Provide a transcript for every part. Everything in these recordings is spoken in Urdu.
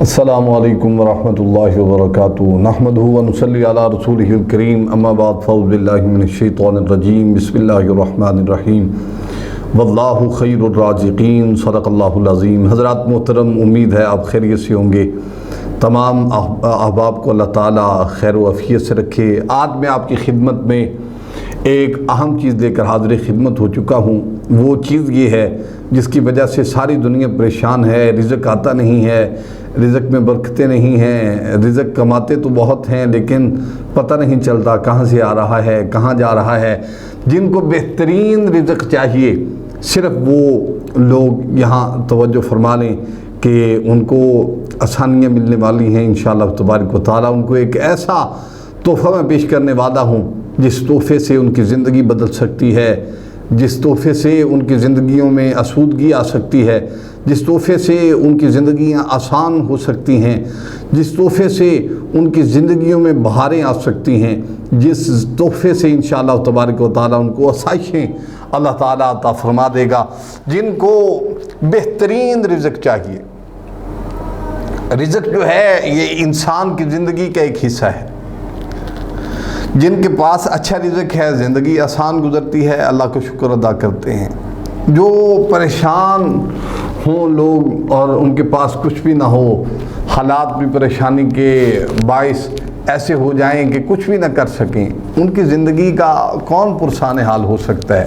السلام علیکم ورحمۃ اللہ وبرکاتہ نحمدہ ونصلی علی رسولہ الکریم اما بعد فاعوذ باللہ من الشیطان الرجیم بسم اللہ الرحمن الرحیم واللہ خیر الرازقین صدق اللہ العظیم۔ حضرات محترم، امید ہے آپ خیریت سے ہوں گے۔ تمام احباب کو اللہ تعالیٰ خیر و عافیت سے رکھے۔ آج میں آپ کی خدمت میں ایک اہم چیز لے کر حاضر خدمت ہو چکا ہوں۔ وہ چیز یہ ہے جس کی وجہ سے ساری دنیا پریشان ہے۔ رزق آتا نہیں ہے، رزق میں برکتیں نہیں ہیں، رزق کماتے تو بہت ہیں لیکن پتہ نہیں چلتا کہاں سے آ رہا ہے، کہاں جا رہا ہے۔ جن کو بہترین رزق چاہیے صرف وہ لوگ یہاں توجہ فرما لیں کہ ان کو آسانیاں ملنے والی ہیں انشاءاللہ تبارک و تعالیٰ۔ ان کو ایک ایسا تحفہ میں پیش کرنے والا ہوں جس تحفے سے ان کی زندگی بدل سکتی ہے، جس تحفے سے ان کی زندگیوں میں آسودگی آ سکتی ہے، جس تحفے سے ان کی زندگیاں آسان ہو سکتی ہیں، جس تحفے سے ان کی زندگیوں میں بہاریں آ سکتی ہیں، جس تحفے سے انشاءاللہ تبارک و تعالیٰ ان کو آسائشیں اللہ تعالیٰ عطا فرما دے گا۔ جن کو بہترین رزق چاہیے، رزق جو ہے یہ انسان کی زندگی کا ایک حصہ ہے۔ جن کے پاس اچھا رزق ہے زندگی آسان گزرتی ہے، اللہ کا شکر ادا کرتے ہیں۔ جو پریشان ہوں لوگ اور ان کے پاس کچھ بھی نہ ہو، حالات بھی پریشانی کے باعث ایسے ہو جائیں کہ کچھ بھی نہ کر سکیں، ان کی زندگی کا کون پرسان حال ہو سکتا ہے۔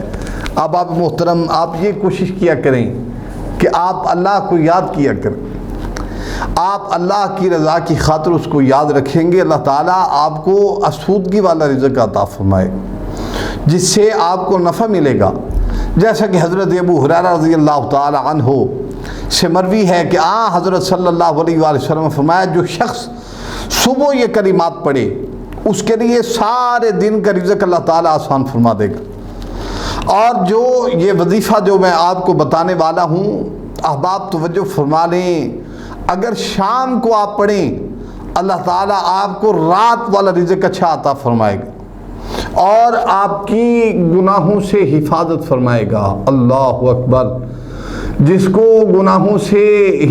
اب آپ محترم، آپ یہ کوشش کیا کریں کہ آپ اللہ کو یاد کیا کریں۔ آپ اللہ کی رضا کی خاطر اس کو یاد رکھیں گے، اللہ تعالیٰ آپ کو آسودگی والا رزق عطا فرمائے جس سے آپ کو نفع ملے گا۔ جیسا کہ حضرت ابو ہریرہ رضی اللہ تعالی عنہ سے مروی ہے کہ حضرت صلی اللہ علیہ وآلہ وسلم فرمایا، جو شخص صبح یہ کلمات پڑھے اس کے لیے سارے دن کا رزق اللہ تعالیٰ آسان فرما دے گا۔ اور جو یہ وظیفہ جو میں آپ کو بتانے والا ہوں، احباب توجہ فرما لیں، اگر شام کو آپ پڑھیں اللہ تعالیٰ آپ کو رات والا رزق اچھا عطا فرمائے گا اور آپ کی گناہوں سے حفاظت فرمائے گا۔ اللہ اکبر! جس کو گناہوں سے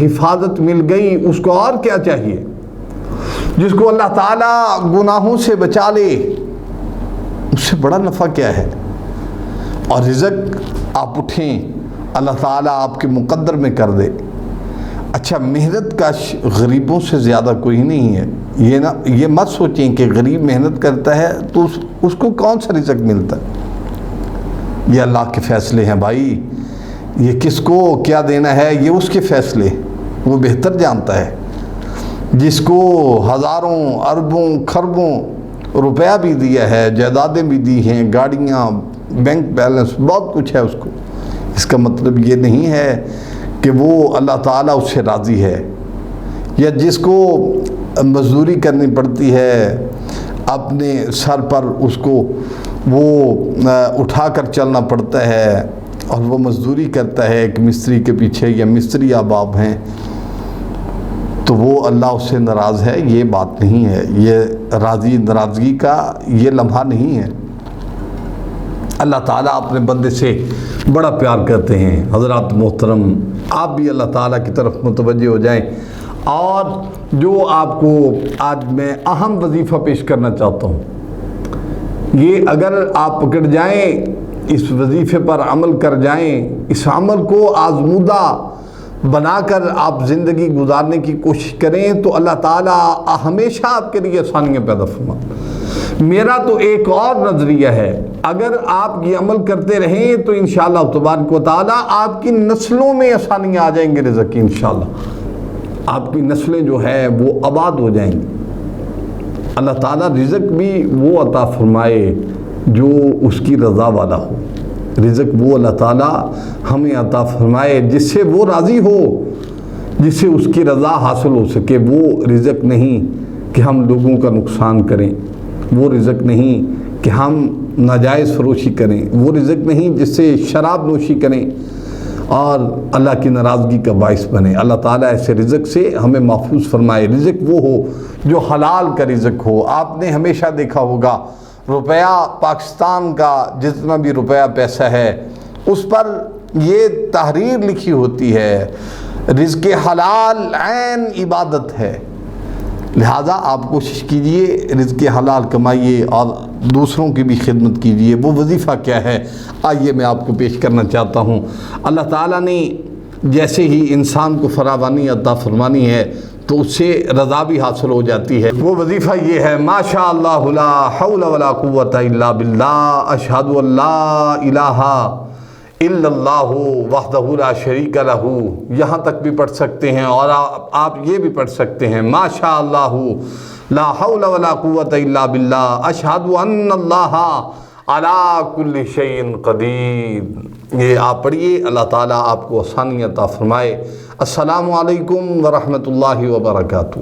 حفاظت مل گئی اس کو اور کیا چاہیے؟ جس کو اللہ تعالیٰ گناہوں سے بچا لے اس سے بڑا نفع کیا ہے؟ اور رزق آپ اٹھیں اللہ تعالیٰ آپ کے مقدر میں کر دے۔ اچھا، محنت کا غریبوں سے زیادہ کوئی نہیں ہے۔ یہ مت سوچیں کہ غریب محنت کرتا ہے تو اس کو کون سا رزق ملتا ہے۔ یہ اللہ کے فیصلے ہیں بھائی، یہ کس کو کیا دینا ہے یہ اس کے فیصلے، وہ بہتر جانتا ہے۔ جس کو ہزاروں اربوں خربوں روپیہ بھی دیا ہے، جائیدادیں بھی دی ہیں، گاڑیاں، بینک بیلنس، بہت کچھ ہے اس کو، اس کا مطلب یہ نہیں ہے کہ وہ اللہ تعالیٰ اس سے راضی ہے۔ یا جس کو مزدوری کرنی پڑتی ہے اپنے سر پر، اس کو وہ اٹھا کر چلنا پڑتا ہے اور وہ مزدوری کرتا ہے ایک مستری کے پیچھے، یا مستری احباب ہیں تو وہ اللہ اس سے ناراض ہے، یہ بات نہیں ہے۔ یہ راضی ناراضگی کا یہ لمحہ نہیں ہے۔ اللہ تعالیٰ اپنے بندے سے بڑا پیار کرتے ہیں۔ حضرات محترم، آپ بھی اللہ تعالیٰ کی طرف متوجہ ہو جائیں۔ اور جو آپ کو آج میں اہم وظیفہ پیش کرنا چاہتا ہوں، یہ اگر آپ پکڑ جائیں، اس وظیفے پر عمل کر جائیں، اس عمل کو آزمودہ بنا کر آپ زندگی گزارنے کی کوشش کریں تو اللہ تعالیٰ ہمیشہ آپ کے لیے آسانیاں پیدا فرمائے۔ میرا تو ایک اور نظریہ ہے، اگر آپ یہ عمل کرتے رہیں تو انشاءاللہ تبارک و تعالیٰ آپ کی نسلوں میں آسانیاں آ جائیں گے رزق کی، انشاءاللہ آپ کی نسلیں جو ہے وہ آباد ہو جائیں گی۔ اللہ تعالیٰ رزق بھی وہ عطا فرمائے جو اس کی رضا والا ہو۔ رزق وہ اللہ تعالیٰ ہمیں عطا فرمائے جس سے وہ راضی ہو، جس سے اس کی رضا حاصل ہو سکے۔ وہ رزق نہیں کہ ہم لوگوں کا نقصان کریں، وہ رزق نہیں کہ ہم ناجائز فروشی کریں، وہ رزق نہیں جس سے شراب نوشی کریں اور اللہ کی ناراضگی کا باعث بنے۔ اللہ تعالیٰ ایسے رزق سے ہمیں محفوظ فرمائے۔ رزق وہ ہو جو حلال کا رزق ہو۔ آپ نے ہمیشہ دیکھا ہوگا روپیہ پاکستان کا جتنا بھی روپیہ پیسہ ہے اس پر یہ تحریر لکھی ہوتی ہے رزق حلال عین عبادت ہے، لہٰذا آپ کوشش کیجئے رزق حلال کمائیے اور دوسروں کی بھی خدمت کیجئے۔ وہ وظیفہ کیا ہے آئیے میں آپ کو پیش کرنا چاہتا ہوں۔ اللہ تعالیٰ نے جیسے ہی انسان کو فراوانی عطا فرمانی ہے تو اس سے رضا بھی حاصل ہو جاتی ہے۔ وہ وظیفہ یہ ہے ماشاء اللہ لا حول ولا قوت الا باللہ اشہد ان لا الہ الا اللہ وحدہ لا شریک لہ، یہاں تک بھی پڑھ سکتے ہیں اور آپ یہ بھی پڑھ سکتے ہیں ماشاء اللہ لا حول ولا قوت الا باللہ اشہد ان اللہ علی کل شیء قدیر۔ یہ آپ پڑھیے، اللہ تعالیٰ آپ کو آسانی عطا فرمائے۔ السلام علیکم ورحمۃ اللہ وبرکاتہ۔